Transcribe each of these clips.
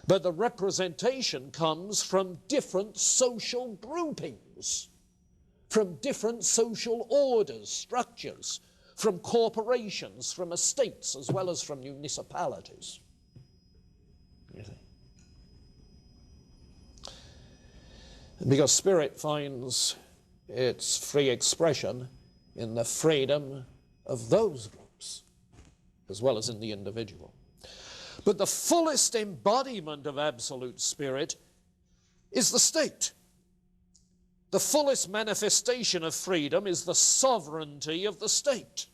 But the representation comes from different social groupings, from different social orders, structures, from corporations, from estates, as well as from municipalities. You see? Because spirit finds its free expression in the freedom of those groups, as well as in the individual. But the fullest embodiment of absolute spirit is the state. The fullest manifestation of freedom is the sovereignty of the state.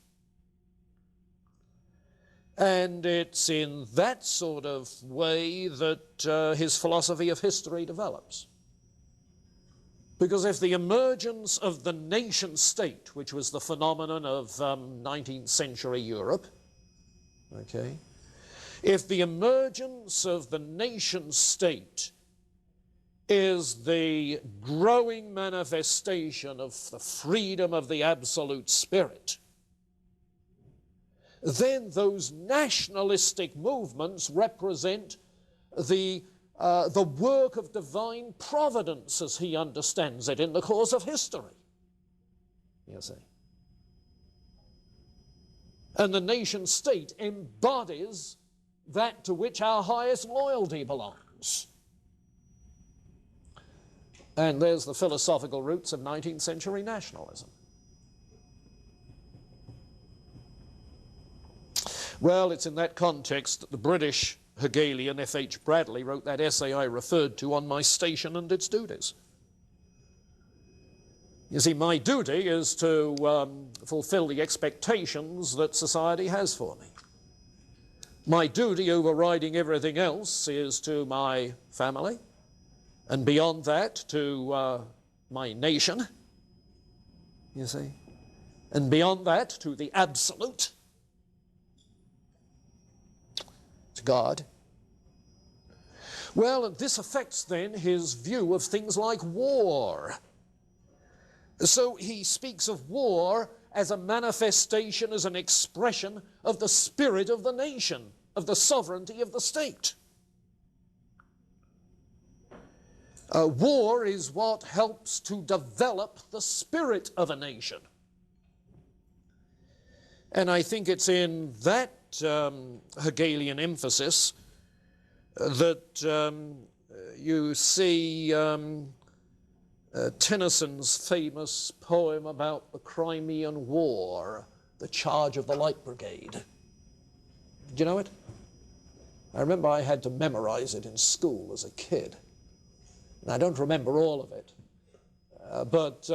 And it's in that sort of way that his philosophy of history develops. Because if the emergence of the nation state, which was the phenomenon of 19th century Europe, okay, if the emergence of the nation state is the growing manifestation of the freedom of the absolute spirit, then those nationalistic movements represent the work of divine providence as he understands it in the course of history, you see. And the nation state embodies that to which our highest loyalty belongs. And there's the philosophical roots of 19th century nationalism. Well, it's in that context that the British Hegelian F.H. Bradley wrote that essay I referred to on my station and its duties. You see, my duty is to fulfill the expectations that society has for me. My duty, overriding everything else, is to my family, and beyond that, to my nation, you see, and beyond that, to the absolute, to God. Well, and this affects then his view of things like war. So he speaks of war as a manifestation, as an expression of the spirit of the nation, of the sovereignty of the state. War is what helps to develop the spirit of a nation. And I think it's in that Hegelian emphasis that you see Tennyson's famous poem about the Crimean War, The Charge of the Light Brigade. Do you know it? I remember I had to memorize it in school as a kid. And I don't remember all of it. But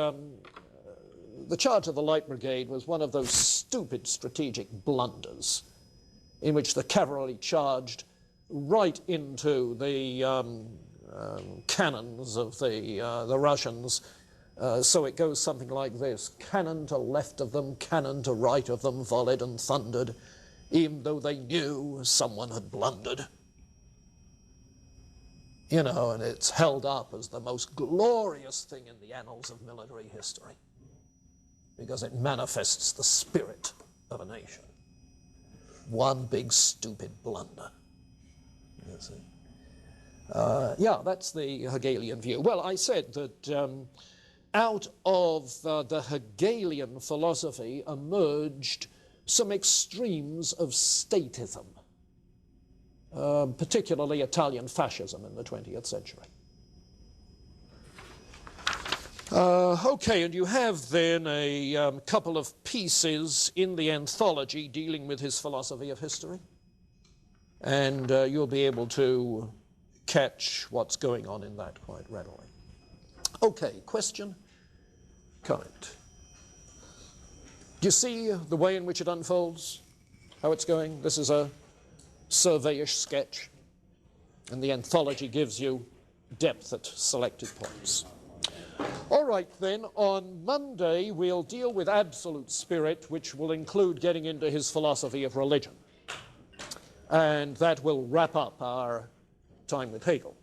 the Charge of the Light Brigade was one of those stupid strategic blunders in which the cavalry charged right into the cannons of the Russians. So it goes something like this: cannon to left of them, cannon to right of them, volleyed and thundered, even though they knew someone had blundered. You know, and it's held up as the most glorious thing in the annals of military history because it manifests the spirit of a nation. One big stupid blunder, you see. Yeah, that's the Hegelian view. Well, I said that out of the Hegelian philosophy emerged some extremes of statism, particularly Italian fascism in the 20th century. Okay, and you have then a couple of pieces in the anthology dealing with his philosophy of history, and you'll be able to catch what's going on in that quite readily. Okay, question, comment. Do you see the way in which it unfolds, how it's going? This is a surveyish sketch, and the anthology gives you depth at selected points. All right, then, on Monday we'll deal with absolute spirit, which will include getting into his philosophy of religion. And that will wrap up our time with Hegel.